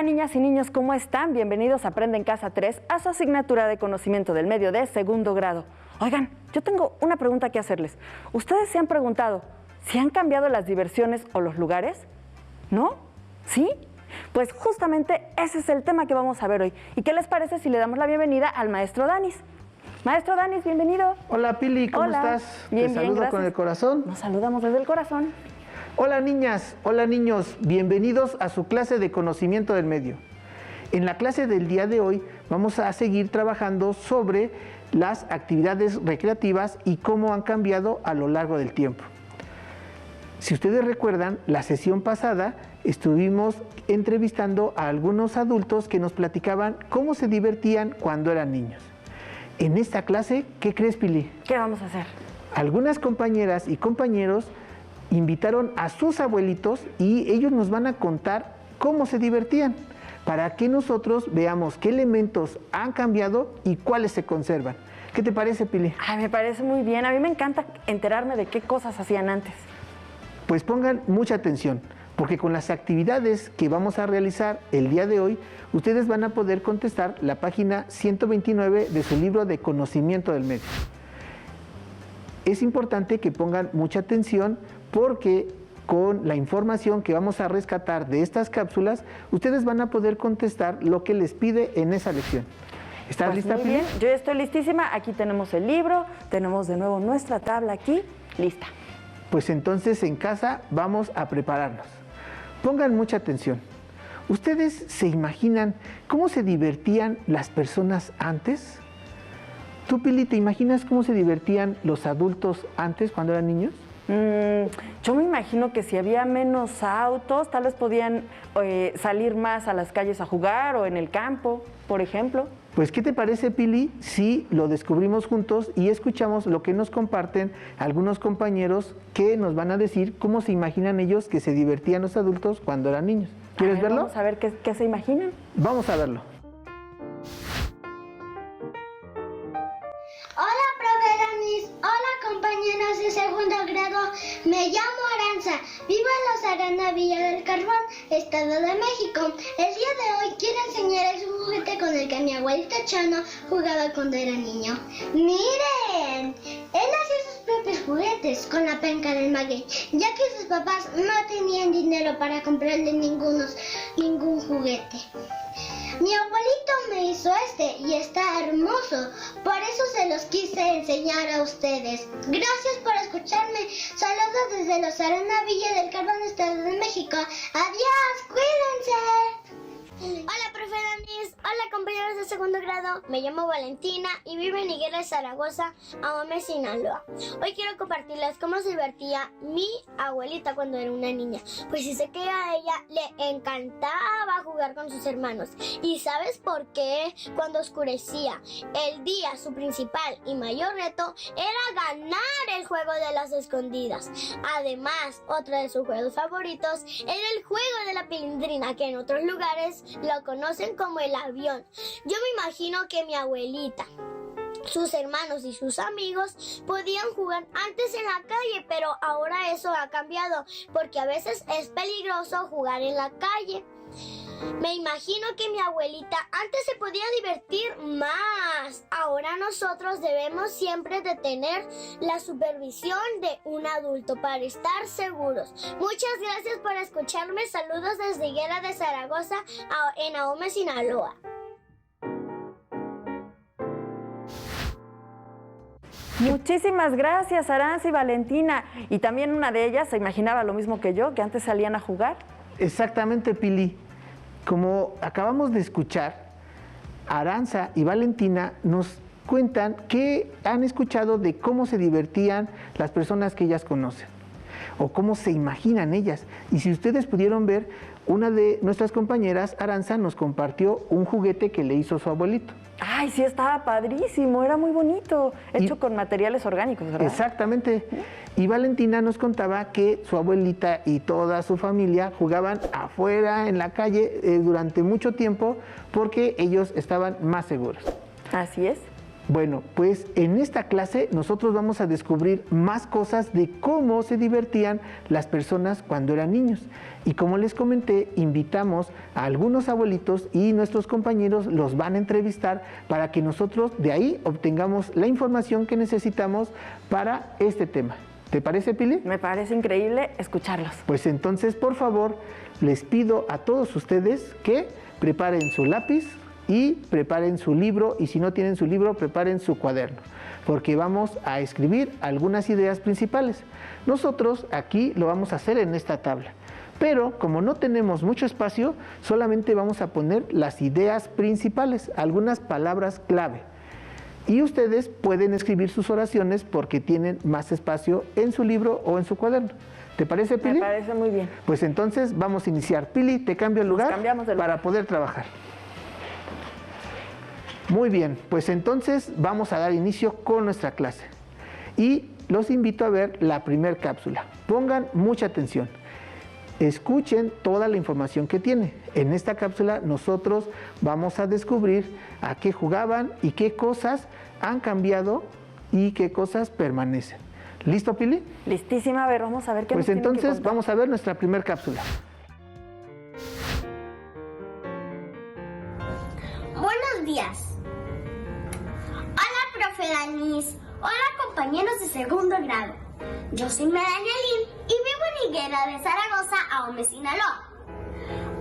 Hola niñas y niños, ¿cómo están? Bienvenidos a Aprende en Casa 3 a su asignatura de conocimiento del medio de segundo grado. Oigan, yo tengo una pregunta que hacerles. ¿Ustedes se han preguntado si han cambiado las diversiones o los lugares? ¿No? ¿Sí? Pues justamente ese es el tema que vamos a ver hoy. ¿Y qué les parece si le damos la bienvenida al maestro Danis? Maestro Danis, bienvenido. Hola Pili, ¿cómo estás? Bien, Te saludo gracias. con el corazón. Nos saludamos desde el corazón. Hola niñas, hola niños, bienvenidos a su clase de conocimiento del medio. En la clase del día de hoy vamos a seguir trabajando sobre las actividades recreativas y cómo han cambiado a lo largo del tiempo. Si ustedes recuerdan, la sesión pasada estuvimos entrevistando a algunos adultos que nos platicaban cómo se divertían cuando eran niños. En esta clase, ¿qué crees, Pili? ¿Qué vamos a hacer? Algunas compañeras y compañeros invitaron a sus abuelitos y ellos nos van a contar cómo se divertían, para que nosotros veamos qué elementos han cambiado y cuáles se conservan. ¿Qué te parece, Pili? Ay, me parece muy bien. A mí me encanta enterarme de qué cosas hacían antes. Pues pongan mucha atención, porque con las actividades que vamos a realizar el día de hoy, ustedes van a poder contestar la página 129 de su libro de conocimiento del medio. Es importante que pongan mucha atención porque con la información que vamos a rescatar de estas cápsulas, ustedes van a poder contestar lo que les pide en esa lección. ¿Estás Pues lista, muy Pili? bien, yo ya estoy listísima. Aquí tenemos el libro, tenemos de nuevo nuestra tabla aquí, lista. Pues entonces en casa vamos a prepararnos. Pongan mucha atención. ¿Ustedes se imaginan cómo se divertían las personas antes? ¿Tú, Pili, te imaginas cómo se divertían los adultos antes cuando eran niños? Yo me imagino que si había menos autos, tal vez podían salir más a las calles a jugar o en el campo, por ejemplo. Pues, ¿qué te parece, Pili, si lo descubrimos juntos y escuchamos lo que nos comparten algunos compañeros que nos van a decir cómo se imaginan ellos que se divertían los adultos cuando eran niños? ¿Quieres verlo? Vamos a ver qué se imaginan. Vamos a verlo. Hola, profe Danis. Hola, compañeros de segundo grado. Me llamo Aranza. Vivo en la Arana Villa del Carbón, Estado de México. El día de hoy quiero enseñarles un juguete con el que mi abuelito Chano jugaba cuando era niño. ¡Miren! Él hacía sus propios juguetes con la penca del maguey, ya que sus papás no tenían dinero para comprarle ningún juguete. Mi abuelito me hizo este y está hermoso, por eso se los quise enseñar a ustedes. Gracias por escucharme. Saludos desde Los Arana Villa del Carbón, Estado de México. Adiós, cuídense. Hola, profe Danis. Hola, compañeros de segundo grado. Me llamo Valentina y vivo en Higuera, Zaragoza, Ahome, Sinaloa. Hoy quiero compartirles cómo se divertía mi abuelita cuando era una niña. Pues sí sé que a ella le encantaba jugar con sus hermanos. ¿Y sabes por qué? Cuando oscurecía el día, su principal y mayor reto era ganar el juego de las escondidas. Además, otro de sus juegos favoritos era el juego de la pilindrina, que en otros lugares lo conocen como el avión. Yo me imagino que mi abuelita, sus hermanos y sus amigos podían jugar antes en la calle, pero ahora eso ha cambiado porque a veces es peligroso jugar en la calle. Me imagino que mi abuelita antes se podía divertir más. Ahora nosotros debemos siempre de tener la supervisión de un adulto para estar seguros. Muchas gracias por escucharme. Saludos desde Higuera de Zaragoza, en Ahome, Sinaloa. Muchísimas gracias, Aranza y Valentina. Y también una de ellas se imaginaba lo mismo que yo, que antes salían a jugar. Exactamente, Pili. Como acabamos de escuchar, Aranza y Valentina nos cuentan que han escuchado de cómo se divertían las personas que ellas conocen o cómo se imaginan ellas. Y si ustedes pudieron ver, una de nuestras compañeras, Aranza, nos compartió un juguete que le hizo su abuelito. Ay, sí, estaba padrísimo, era muy bonito, hecho con materiales orgánicos, ¿verdad? Exactamente. Y Valentina nos contaba que su abuelita y toda su familia jugaban afuera en la calle durante mucho tiempo porque ellos estaban más seguros. Así es. Bueno, pues en esta clase nosotros vamos a descubrir más cosas de cómo se divertían las personas cuando eran niños. Y como les comenté, invitamos a algunos abuelitos y nuestros compañeros los van a entrevistar para que nosotros de ahí obtengamos la información que necesitamos para este tema. ¿Te parece, Pili? Me parece increíble escucharlos. Pues entonces, por favor, les pido a todos ustedes que preparen su lápiz y preparen su libro, y si no tienen su libro, preparen su cuaderno, porque vamos a escribir algunas ideas principales. Nosotros aquí lo vamos a hacer en esta tabla, pero como no tenemos mucho espacio, solamente vamos a poner las ideas principales, algunas palabras clave. Y ustedes pueden escribir sus oraciones porque tienen más espacio en su libro o en su cuaderno. ¿Te parece, Pili? Me parece muy bien. Pues entonces vamos a iniciar. Pili, te cambio el lugar cambiamos de lugar para poder trabajar. Muy bien, pues entonces vamos a dar inicio con nuestra clase. Y los invito a ver la primera cápsula. Pongan mucha atención. Escuchen toda la información que tiene. En esta cápsula nosotros vamos a descubrir a qué jugaban y qué cosas han cambiado y qué cosas permanecen. ¿Listo, Pili? Listísima, a ver, vamos a ver qué Pues nos tiene que entonces contar. vamos a ver nuestra primera cápsula. Buenos días. Hola, profe Danis. Hola, compañeros de segundo grado. Yo soy Melania Lin y vivo en Higuera de Zaragoza, Ahome, Sinaloa.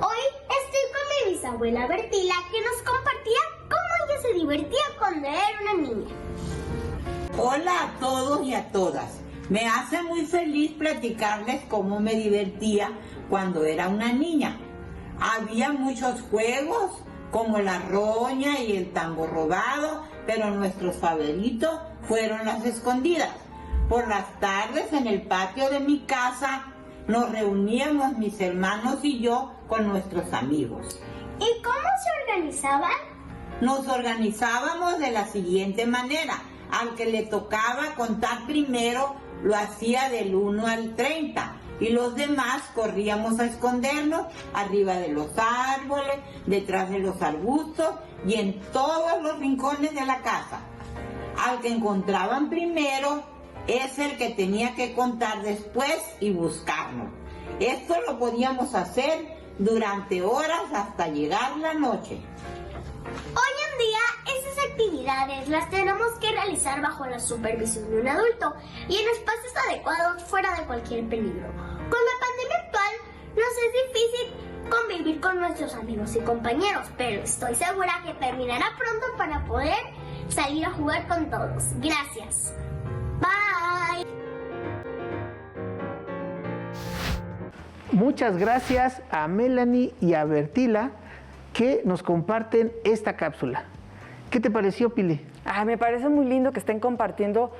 Hoy estoy con mi bisabuela Bertila, que nos compartía cómo ella se divertía cuando era una niña. Hola a todos y a todas. Me hace muy feliz platicarles cómo me divertía cuando era una niña. Había muchos juegos como la roña y el tambor rodado, pero nuestros favoritos fueron las escondidas. Por las tardes en el patio de mi casa nos reuníamos mis hermanos y yo con nuestros amigos. ¿Y cómo se organizaban? Nos organizábamos de la siguiente manera. Al que le tocaba contar primero lo hacía del 1 al 30 y los demás corríamos a escondernos arriba de los árboles, detrás de los arbustos y en todos los rincones de la casa. Al que encontraban primero es el que tenía que contar después y buscarnos. Esto lo podíamos hacer durante horas hasta llegar la noche. Hoy en día esas actividades las tenemos que realizar bajo la supervisión de un adulto y en espacios adecuados fuera de cualquier peligro. Con la pandemia actual nos es difícil convivir con nuestros amigos y compañeros, pero estoy segura que terminará pronto para poder salir a jugar con todos. Gracias. Bye. Muchas gracias a Melanie y a Bertila que nos comparten esta cápsula. ¿Qué te pareció, Pili? Me parece muy lindo que estén compartiendo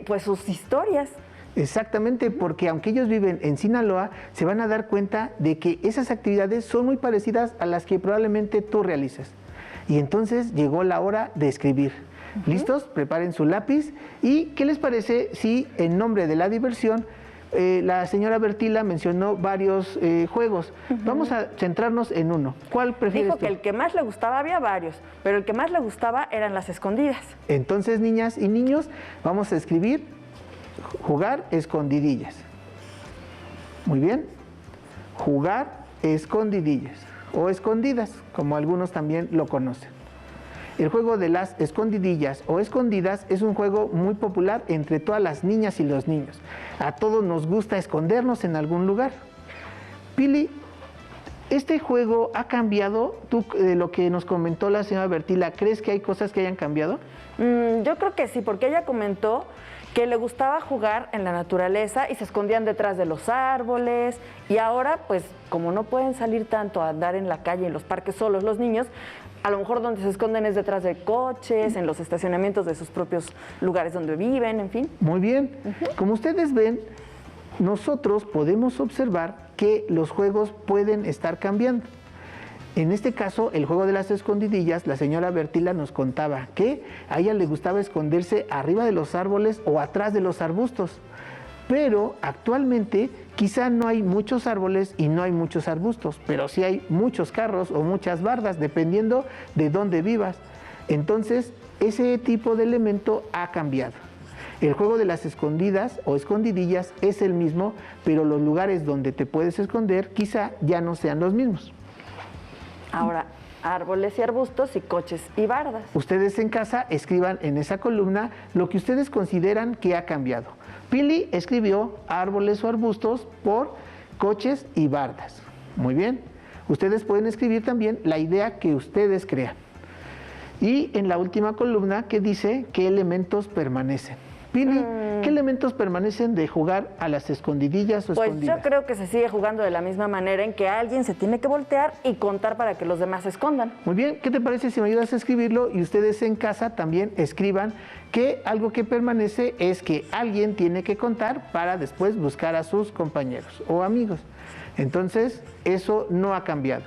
pues sus historias. Exactamente, porque aunque ellos viven en Sinaloa, se van a dar cuenta de que esas actividades son muy parecidas a las que probablemente tú realices. Y entonces llegó la hora de escribir. ¿Listos? Preparen su lápiz. ¿Y qué les parece si en nombre de la diversión la señora Bertila mencionó varios juegos? Vamos a centrarnos en uno. ¿Cuál prefieres Dijo tú? que el que más le gustaba, había varios, pero el que más le gustaba eran las escondidas. Entonces, niñas y niños, vamos a escribir jugar escondidillas. Muy bien. Jugar escondidillas o escondidas, como algunos también lo conocen. El juego de las escondidillas o escondidas es un juego muy popular entre todas las niñas y los niños. A todos nos gusta escondernos en algún lugar. Pili, ¿este juego ha cambiado? Tú, de lo que nos comentó la señora Bertila, ¿crees que hay cosas que hayan cambiado? Yo creo que sí, porque ella comentó que le gustaba jugar en la naturaleza y se escondían detrás de los árboles, y ahora pues como no pueden salir tanto a andar en la calle, en los parques solos los niños, a lo mejor donde se esconden es detrás de coches, en los estacionamientos de sus propios lugares donde viven, en fin. Muy bien. Como ustedes ven, nosotros podemos observar que los juegos pueden estar cambiando. En este caso, el juego de las escondidillas, la señora Bertila nos contaba que a ella le gustaba esconderse arriba de los árboles o atrás de los arbustos. Pero actualmente quizá no hay muchos árboles y no hay muchos arbustos, pero sí hay muchos carros o muchas bardas, dependiendo de dónde vivas. Entonces, ese tipo de elemento ha cambiado. El juego de las escondidas o escondidillas es el mismo, pero los lugares donde te puedes esconder quizá ya no sean los mismos. Ahora, árboles y arbustos y coches y bardas. Ustedes en casa escriban en esa columna lo que ustedes consideran que ha cambiado. Pili escribió árboles o arbustos por coches y bardas. Muy bien. Ustedes pueden escribir también la idea que ustedes crean. Y en la última columna que dice qué elementos permanecen. Pili, ¿qué elementos permanecen de jugar a las escondidillas o escondidas? Pues yo creo que se sigue jugando de la misma manera, en que alguien se tiene que voltear y contar para que los demás se escondan. Muy bien, ¿qué te parece si me ayudas a escribirlo y ustedes en casa también escriban que algo que permanece es que alguien tiene que contar para después buscar a sus compañeros o amigos? Entonces, eso no ha cambiado.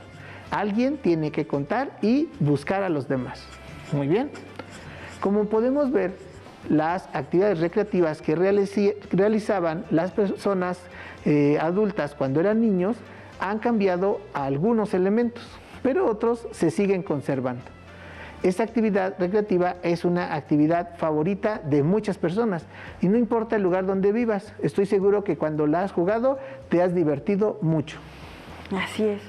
Alguien tiene que contar y buscar a los demás. Muy bien. Como podemos ver, las actividades recreativas que realizaban las personas adultas cuando eran niños han cambiado algunos elementos, pero otros se siguen conservando. Esta actividad recreativa es una actividad favorita de muchas personas y no importa el lugar donde vivas, estoy seguro que cuando la has jugado te has divertido mucho. Así es.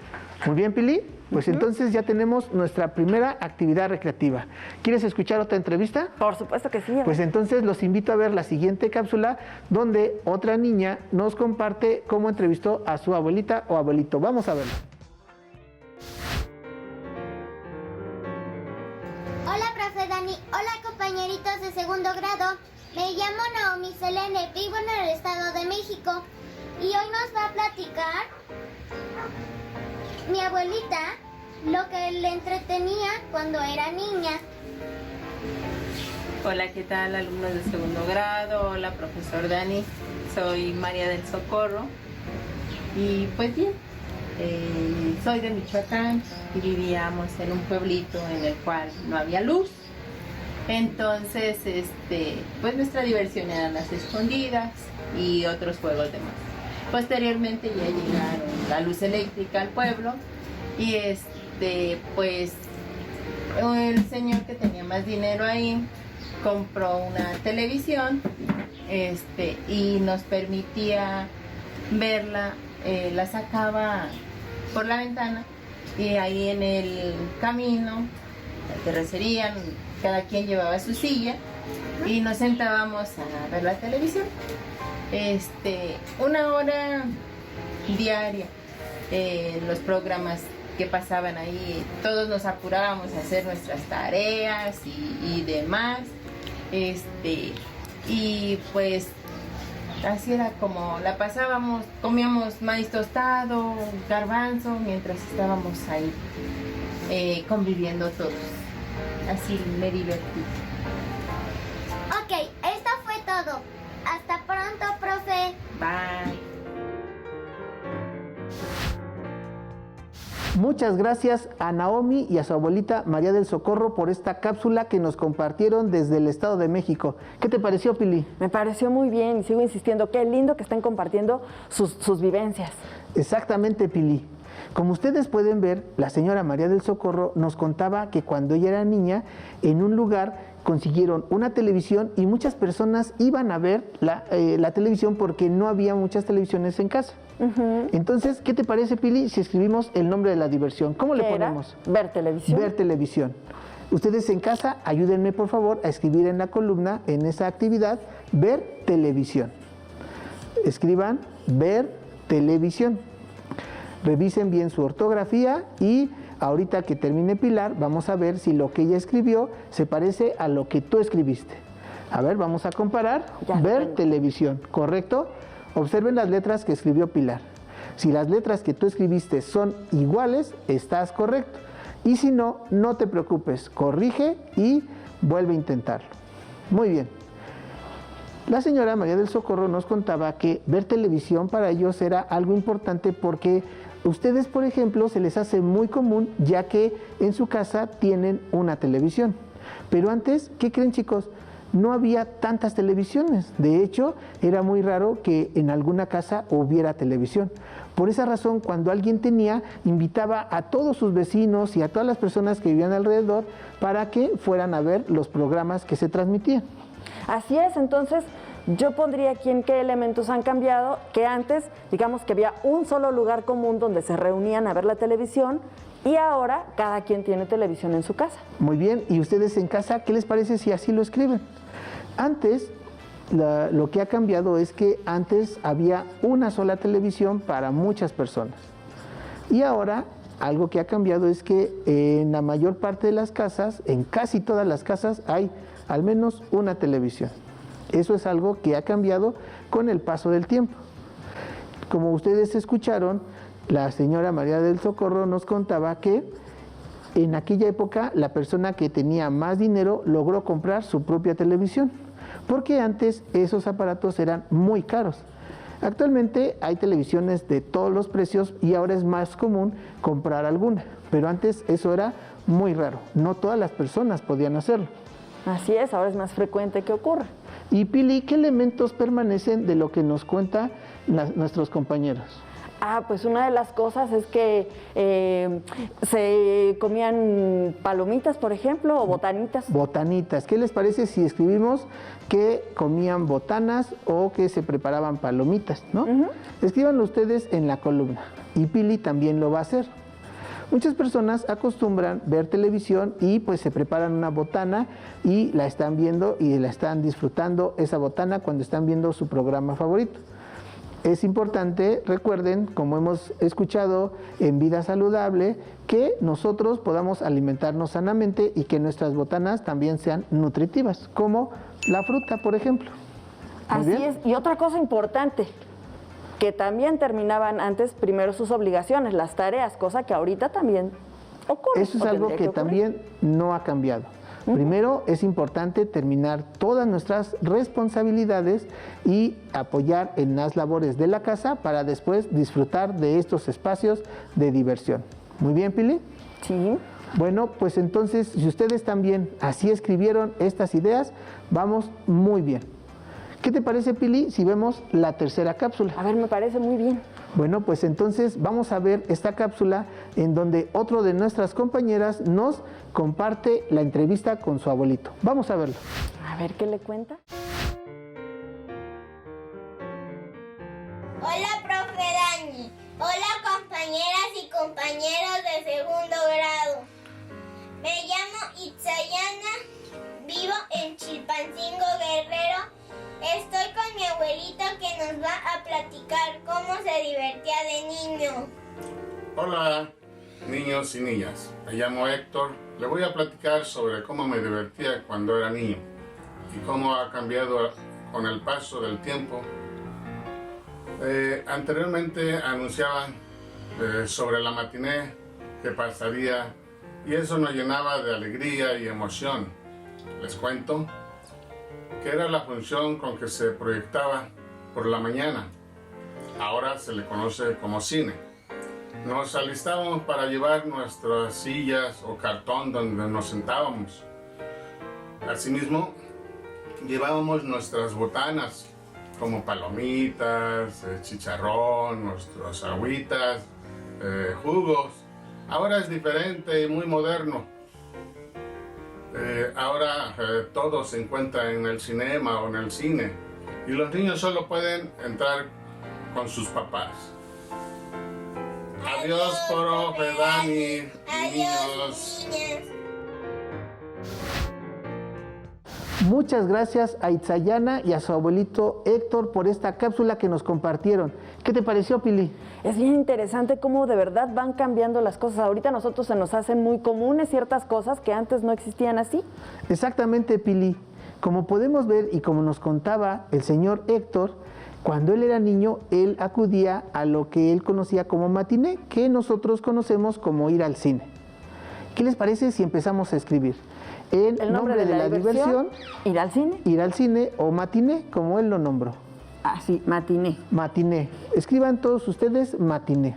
Muy bien, Pili. Pues entonces ya tenemos nuestra primera actividad recreativa. ¿Quieres escuchar otra entrevista? Por supuesto que sí. Pues entonces los invito a ver la siguiente cápsula donde otra niña nos comparte cómo entrevistó a su abuelita o abuelito. Vamos a verlo. Hola, profe Dani. Hola, compañeritos de segundo grado. Me llamo Naomi Selene, vivo en el Estado de México. Y hoy nos va a platicar mi abuelita lo que le entretenía cuando era niña. Hola, ¿qué tal, alumnos de segundo grado? Hola, profesor Dani. Soy María del Socorro. Y pues bien, soy de Michoacán y vivíamos en un pueblito en el cual no había luz. Entonces, pues nuestra diversión eran las escondidas y otros juegos de más. Posteriormente ya llegaron la luz eléctrica al pueblo y pues el señor que tenía más dinero ahí compró una televisión y nos permitía verla, la sacaba por la ventana y ahí en el camino, la terracería, cada quien llevaba su silla y nos sentábamos a ver la televisión. 1 hora diaria, los programas que pasaban ahí, todos nos apurábamos a hacer nuestras tareas y demás, y pues así era como la pasábamos, comíamos maíz tostado, garbanzo, mientras estábamos ahí conviviendo todos, así me divertí. Ok, esto fue todo. Hasta pronto, profe. Bye. Muchas gracias a Naomi y a su abuelita María del Socorro por esta cápsula que nos compartieron desde el Estado de México. ¿Qué te pareció, Pili? Me pareció muy bien y sigo insistiendo, qué lindo que estén compartiendo sus vivencias. Exactamente, Pili. Como ustedes pueden ver, la señora María del Socorro nos contaba que cuando ella era niña, en un lugar consiguieron una televisión y muchas personas iban a ver la televisión porque no había muchas televisiones en casa. Entonces, ¿qué te parece, Pili, si escribimos el nombre de la diversión? ¿Cómo le ponemos? Ver televisión. Ver televisión. Ustedes en casa, ayúdenme por favor a escribir en la columna, en esa actividad, ver televisión. Escriban ver televisión. Revisen bien su ortografía y ahorita que termine Pilar, vamos a ver si lo que ella escribió se parece a lo que tú escribiste. A ver, vamos a comparar. Ya, ver televisión, ¿correcto? Observen las letras que escribió Pilar. Si las letras que tú escribiste son iguales, estás correcto. Y si no, no te preocupes, corrige y vuelve a intentarlo. Muy bien. La señora María del Socorro nos contaba que ver televisión para ellos era algo importante porque ustedes, por ejemplo, se les hace muy común ya que en su casa tienen una televisión. Pero antes, ¿qué creen, chicos? no había tantas televisiones. De hecho, era muy raro que en alguna casa hubiera televisión. Por esa razón, cuando alguien tenía, invitaba a todos sus vecinos y a todas las personas que vivían alrededor para que fueran a ver los programas que se transmitían. Así es, entonces yo pondría aquí en qué elementos han cambiado, que antes, digamos que había un solo lugar común donde se reunían a ver la televisión y ahora cada quien tiene televisión en su casa. Muy bien, y ustedes en casa, ¿qué les parece si así lo escriben? Antes, lo que ha cambiado es que antes había una sola televisión para muchas personas. Y ahora, algo que ha cambiado es que en la mayor parte de las casas, en casi todas las casas, hay al menos una televisión. Eso es algo que ha cambiado con el paso del tiempo. Como ustedes escucharon, la señora María del Socorro nos contaba que en aquella época la persona que tenía más dinero logró comprar su propia televisión, porque antes esos aparatos eran muy caros. Actualmente hay televisiones de todos los precios y ahora es más común comprar alguna, pero antes eso era muy raro, no todas las personas podían hacerlo. Así es, ahora es más frecuente que ocurra. Y Pili, ¿qué elementos permanecen de lo que nos cuentan nuestros compañeros? Pues una de las cosas es que se comían palomitas, por ejemplo, o botanitas. Botanitas. ¿Qué les parece si escribimos que comían botanas o que se preparaban palomitas, ¿no? Escríbanlo ustedes en la columna. Y Pili también lo va a hacer. Muchas personas acostumbran ver televisión y pues se preparan una botana y la están viendo y la están disfrutando esa botana cuando están viendo su programa favorito. Es importante, recuerden, como hemos escuchado en Vida Saludable, que nosotros podamos alimentarnos sanamente y que nuestras botanas también sean nutritivas, como la fruta, por ejemplo. Así es. Y otra cosa importante, que también terminaban antes primero sus obligaciones, las tareas, cosa que ahorita también ocurre. Eso es algo que también no ha cambiado. Primero es importante terminar todas nuestras responsabilidades y apoyar en las labores de la casa para después disfrutar de estos espacios de diversión. ¿Muy bien, Pili? Sí. Bueno, pues entonces, si ustedes también así escribieron estas ideas, vamos muy bien. ¿Qué te parece, Pili, si vemos la tercera cápsula? A ver, me parece muy bien. Bueno, pues entonces vamos a ver esta cápsula en donde otro de nuestras compañeras nos comparte la entrevista con su abuelito. Vamos a verlo. A ver, ¿qué le cuenta? Hola, profe Dani. Hola, compañeras y compañeros de segundo grado. Me llamo Itzayana, vivo en Chilpancingo, Guerrero. Estoy con mi abuelito que nos va a platicar cómo se divertía de niño. Hola, niños y niñas. Me llamo Héctor. Le voy a platicar sobre cómo me divertía cuando era niño y cómo ha cambiado con el paso del tiempo. Anteriormente anunciaban sobre la matiné que pasaría y eso nos llenaba de alegría y emoción. Les cuento que era la función con que se proyectaba por la mañana. Ahora se le conoce como cine. Nos alistábamos para llevar nuestras sillas o cartón donde nos sentábamos. Asimismo, llevábamos nuestras botanas como palomitas, chicharrón, nuestras agüitas, jugos. Ahora es diferente y muy moderno. Ahora todo se encuentra en el cinema o en el cine y los niños solo pueden entrar con sus papás. Adiós, profe Dani. Adiós, niñas. Muchas gracias a Itzayana y a su abuelito Héctor por esta cápsula que nos compartieron. ¿Qué te pareció, Pili? Es bien interesante cómo de verdad van cambiando las cosas. Ahorita a nosotros se nos hacen muy comunes ciertas cosas que antes no existían así. Exactamente, Pili. Como podemos ver y como nos contaba el señor Héctor, cuando él era niño, él acudía a lo que él conocía como matiné, que nosotros conocemos como ir al cine. ¿Qué les parece si empezamos a escribir? El nombre de la diversión, ir al cine. Ir al cine o matiné, como él lo nombró. Ah, sí, matiné. Matiné. Escriban todos ustedes matiné.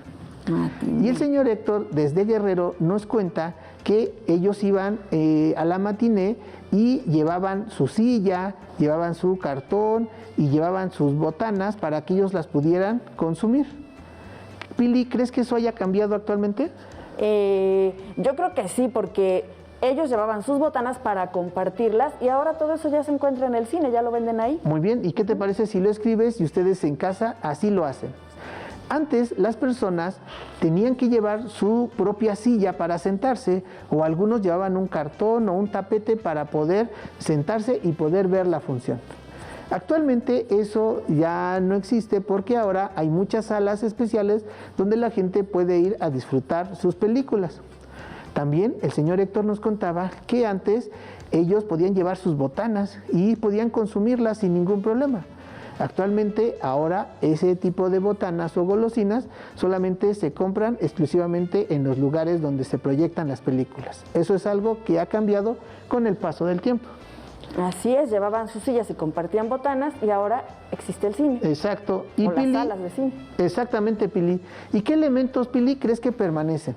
Matiné. Y el señor Héctor, desde Guerrero, nos cuenta que ellos iban a la matiné y llevaban su silla, llevaban su cartón y llevaban sus botanas para que ellos las pudieran consumir. Pili, ¿crees que eso haya cambiado actualmente? Yo creo que sí, porque ellos llevaban sus botanas para compartirlas y ahora todo eso ya se encuentra en el cine, ya lo venden ahí. Muy bien, ¿y qué te parece si lo escribes y ustedes en casa así lo hacen? Antes las personas tenían que llevar su propia silla para sentarse, o algunos llevaban un cartón o un tapete para poder sentarse y poder ver la función. Actualmente eso ya no existe porque ahora hay muchas salas especiales donde la gente puede ir a disfrutar sus películas. También el señor Héctor nos contaba que antes ellos podían llevar sus botanas y podían consumirlas sin ningún problema. Actualmente, ahora, ese tipo de botanas o golosinas solamente se compran exclusivamente en los lugares donde se proyectan las películas. Eso es algo que ha cambiado con el paso del tiempo. Así es, llevaban sus sillas y compartían botanas y ahora existe el cine. Exacto. Y Pili, las salas de cine. Exactamente, Pili. ¿Y qué elementos, Pili, crees que permanecen?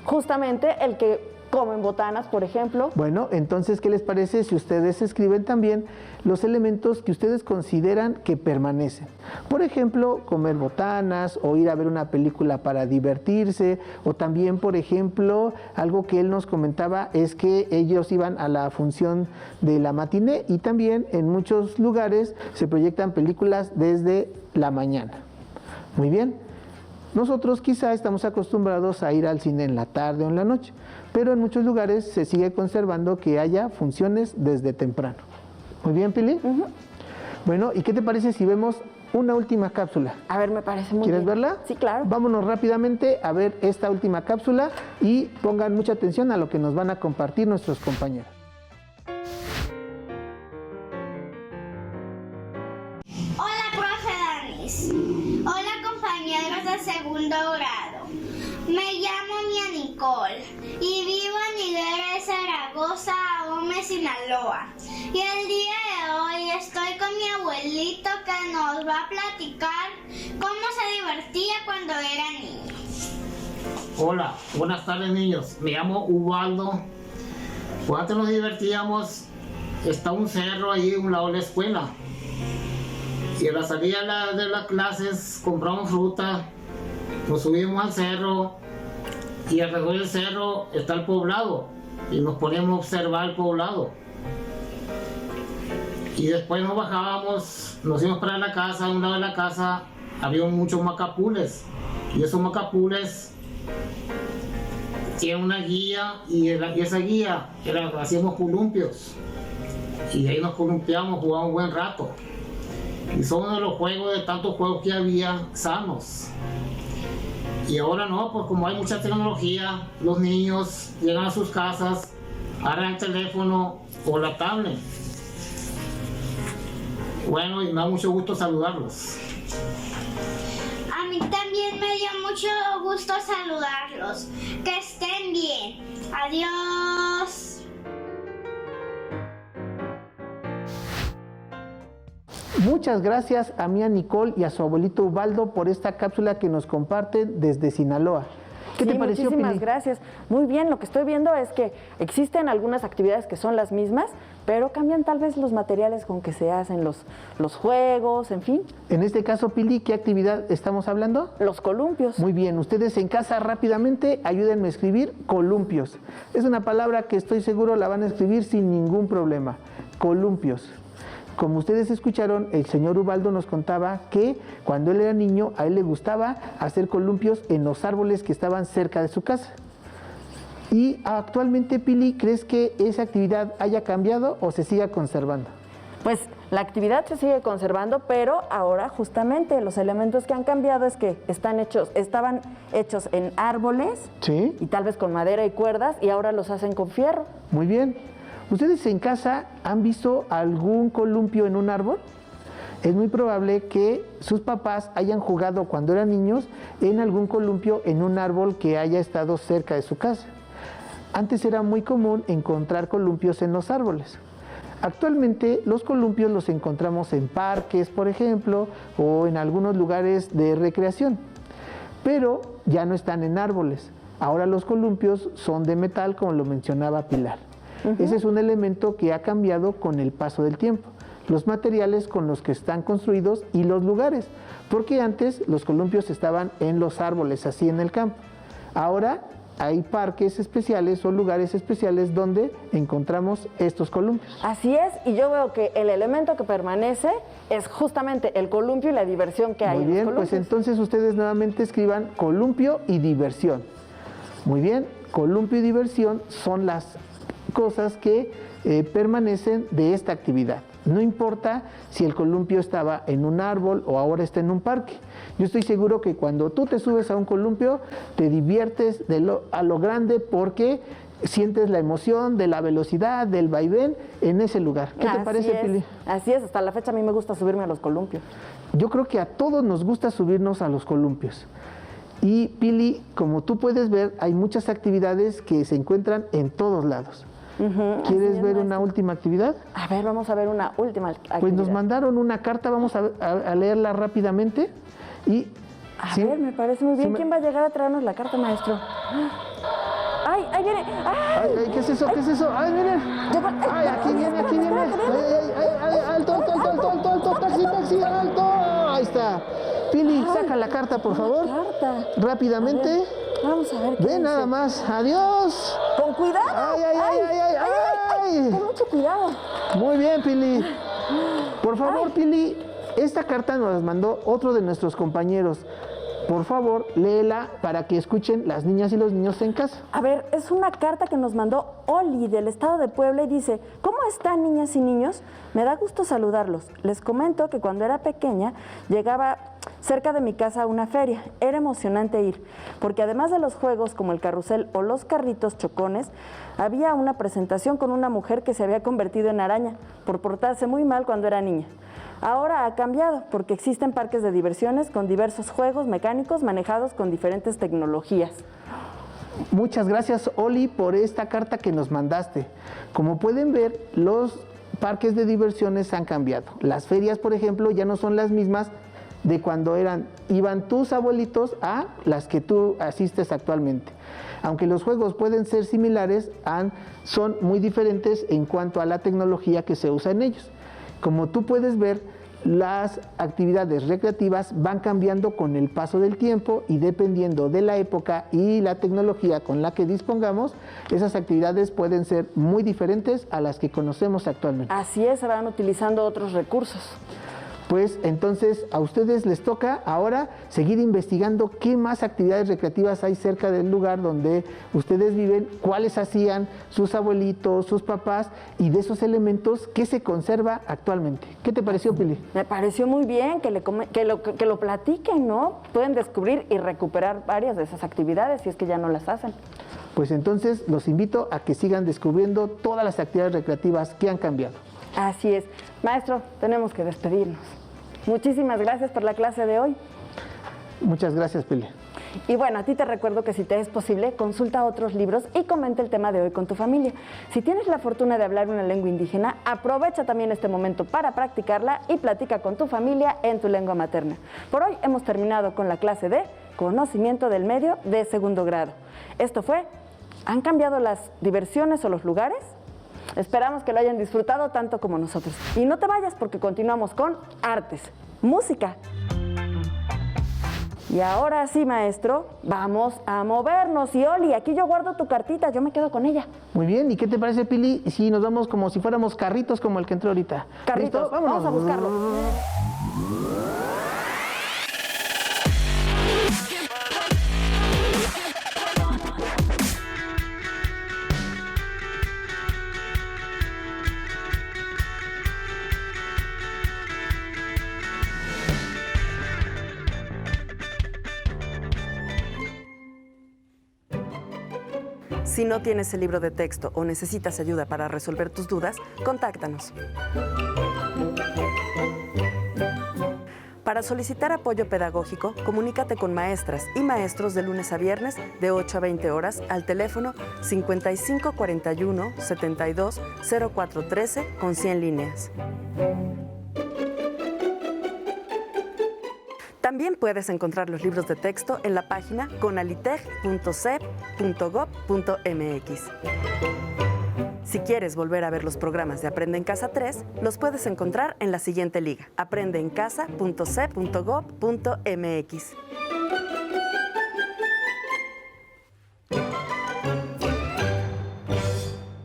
Justamente el que comen botanas, por ejemplo. Bueno, entonces, ¿qué les parece si ustedes escriben también los elementos que ustedes consideran que permanecen? Por ejemplo, comer botanas o ir a ver una película para divertirse, o también, por ejemplo, algo que él nos comentaba es que ellos iban a la función de la matiné y también en muchos lugares se proyectan películas desde la mañana. Muy bien. Nosotros quizá estamos acostumbrados a ir al cine en la tarde o en la noche, pero en muchos lugares se sigue conservando que haya funciones desde temprano. Muy bien, Pili. Bueno, ¿y qué te parece si vemos una última cápsula? A ver, me parece muy ¿Quieres bien. verla? Sí, claro. Vámonos rápidamente a ver esta última cápsula y pongan mucha atención a lo que nos van a compartir nuestros compañeros. Hola, profe Danis. Hola, compañeros de segundo grado. Me llamo Mia Nicole y vivo en Higuera, Zaragoza, Ahome, Sinaloa. Y el día de hoy estoy con mi abuelito que nos va a platicar cómo se divertía cuando era niño. Hola, buenas tardes, niños. Me llamo Ubaldo. Pues antes nos divertíamos, está un cerro ahí a un lado de la escuela. Y a la salida de las clases compramos fruta, nos subimos al cerro y alrededor del cerro está el poblado y nos poníamos a observar el poblado. Y después nos bajábamos, nos íbamos para la casa. A un lado de la casa había muchos macapules y esos macapules tienen una guía y esa guía hacíamos columpios y ahí nos columpiamos, jugamos un buen rato. Y son uno de los juegos, de tantos juegos que había sanos. Y ahora no, pues como hay mucha tecnología, los niños llegan a sus casas, agarran el teléfono o la tablet. Bueno, y me da mucho gusto saludarlos. A mí también me dio mucho gusto saludarlos. Que estén bien. Adiós. Muchas gracias a Mia Nicole y a su abuelito Ubaldo por esta cápsula que nos comparten desde Sinaloa. ¿Qué te pareció, muchísimas Pili? gracias. Muy bien, lo que estoy viendo es que existen algunas actividades que son las mismas, pero cambian tal vez los materiales con que se hacen los juegos, en fin. En este caso, Pili, ¿qué actividad estamos hablando? Los columpios. Muy bien, ustedes en casa rápidamente ayúdenme a escribir columpios. Es una palabra que estoy seguro la van a escribir sin ningún problema. Columpios. Como ustedes escucharon, el señor Ubaldo nos contaba que cuando él era niño, a él le gustaba hacer columpios en los árboles que estaban cerca de su casa. Y actualmente, Pili, ¿crees que esa actividad haya cambiado o se siga conservando? Pues la actividad se sigue conservando, pero ahora justamente los elementos que han cambiado es que estaban hechos en árboles, Sí. y tal vez con madera y cuerdas, y ahora los hacen con fierro. Muy bien. ¿Ustedes en casa han visto algún columpio en un árbol? Es muy probable que sus papás hayan jugado cuando eran niños en algún columpio en un árbol que haya estado cerca de su casa. Antes era muy común encontrar columpios en los árboles. Actualmente los columpios los encontramos en parques, por ejemplo, o en algunos lugares de recreación, pero ya no están en árboles. Ahora los columpios son de metal, como lo mencionaba Pilar. Ese es un elemento que ha cambiado con el paso del tiempo. Los materiales con los que están construidos y los lugares, porque antes los columpios estaban en los árboles, así en el campo. Ahora hay parques especiales o lugares especiales donde encontramos estos columpios. Así es, y yo veo que el elemento que permanece es justamente el columpio y la diversión que hay Muy en bien, los pues columpios. entonces ustedes nuevamente escriban columpio y diversión. Muy bien, columpio y diversión son las cosas que permanecen de esta actividad. No importa si el columpio estaba en un árbol o ahora está en un parque. Yo estoy seguro que cuando tú te subes a un columpio, te diviertes a lo grande porque sientes la emoción de la velocidad, del vaivén en ese lugar. ¿Qué te parece, Pili? Así es, hasta la fecha a mí me gusta subirme a los columpios. Yo creo que a todos nos gusta subirnos a los columpios. Y Pili, como tú puedes ver, hay muchas actividades que se encuentran en todos lados. ¿Quieres ver una última actividad? A ver, vamos a ver una última actividad. Pues nos mandaron una carta, vamos a leerla rápidamente. Y, a ver, me parece muy bien. ¿Quién va a llegar a traernos la carta, maestro? ¡Ay, ahí viene! ¡Ay! Ay, ¿qué es eso? ¿Qué es eso? ¡Ay, miren! ¡Ay, aquí viene, aquí viene! ¡Ay, alto, alto, alto, alto, alto! ¡Taxi, taxi, alto! Ahí está. Pili, saca la carta, por favor. Carta. Rápidamente. Vamos a ver qué Ve dice. nada más. ¡Adiós! ¡Con cuidado! ¡Ay, ay, ay, ay, ay! ay! Con mucho cuidado. Muy bien, Pili. Por favor, Pili, esta carta nos la mandó otro de nuestros compañeros. Por favor, léela para que escuchen las niñas y los niños en casa. A ver, es una carta que nos mandó Oli del estado de Puebla y dice: ¿cómo están, niñas y niños? Me da gusto saludarlos. Les comento que cuando era pequeña llegaba cerca de mi casa a una feria. Era emocionante ir, porque además de los juegos como el carrusel o los carritos chocones, había una presentación con una mujer que se había convertido en araña por portarse muy mal cuando era niña. Ahora ha cambiado porque existen parques de diversiones con diversos juegos mecánicos manejados con diferentes tecnologías. Muchas gracias, Oli, por esta carta que nos mandaste. Como pueden ver, los parques de diversiones han cambiado. Las ferias, por ejemplo, ya no son las mismas de cuando iban tus abuelitos a las que tú asistes actualmente. Aunque los juegos pueden ser similares, son muy diferentes en cuanto a la tecnología que se usa en ellos. Como tú puedes ver, las actividades recreativas van cambiando con el paso del tiempo y dependiendo de la época y la tecnología con la que dispongamos, esas actividades pueden ser muy diferentes a las que conocemos actualmente. Así es, se van utilizando otros recursos. Pues entonces a ustedes les toca ahora seguir investigando qué más actividades recreativas hay cerca del lugar donde ustedes viven, cuáles hacían sus abuelitos, sus papás y de esos elementos que se conserva actualmente. ¿Qué te pareció, Pili? Me pareció muy bien que lo platiquen, ¿no? Pueden descubrir y recuperar varias de esas actividades si es que ya no las hacen. Pues entonces los invito a que sigan descubriendo todas las actividades recreativas que han cambiado. Así es. Maestro, tenemos que despedirnos. Muchísimas gracias por la clase de hoy. Muchas gracias, Pili. Y bueno, a ti te recuerdo que si te es posible, consulta otros libros y comenta el tema de hoy con tu familia. Si tienes la fortuna de hablar una lengua indígena, aprovecha también este momento para practicarla y platica con tu familia en tu lengua materna. Por hoy hemos terminado con la clase de Conocimiento del Medio de segundo grado. Esto fue, ¿han cambiado las diversiones o los lugares? Esperamos que lo hayan disfrutado tanto como nosotros. Y no te vayas porque continuamos con artes, música. Y ahora sí, maestro, vamos a movernos. Y Oli, aquí yo guardo tu cartita, yo me quedo con ella. Muy bien, ¿y qué te parece, Pili, si nos vamos como si fuéramos carritos como el que entró ahorita? Carritos, ¿Listo? Vámonos. vamos a buscarlo. Si no tienes el libro de texto o necesitas ayuda para resolver tus dudas, contáctanos. Para solicitar apoyo pedagógico, comunícate con maestras y maestros de lunes a viernes de 8 a 20 horas al teléfono 5541 72 0413 con 100 líneas. También puedes encontrar los libros de texto en la página conaliteg.cep.gov.mx. Si quieres volver a ver los programas de Aprende en Casa 3, los puedes encontrar en la siguiente liga: aprendeencasa.cep.gov.mx.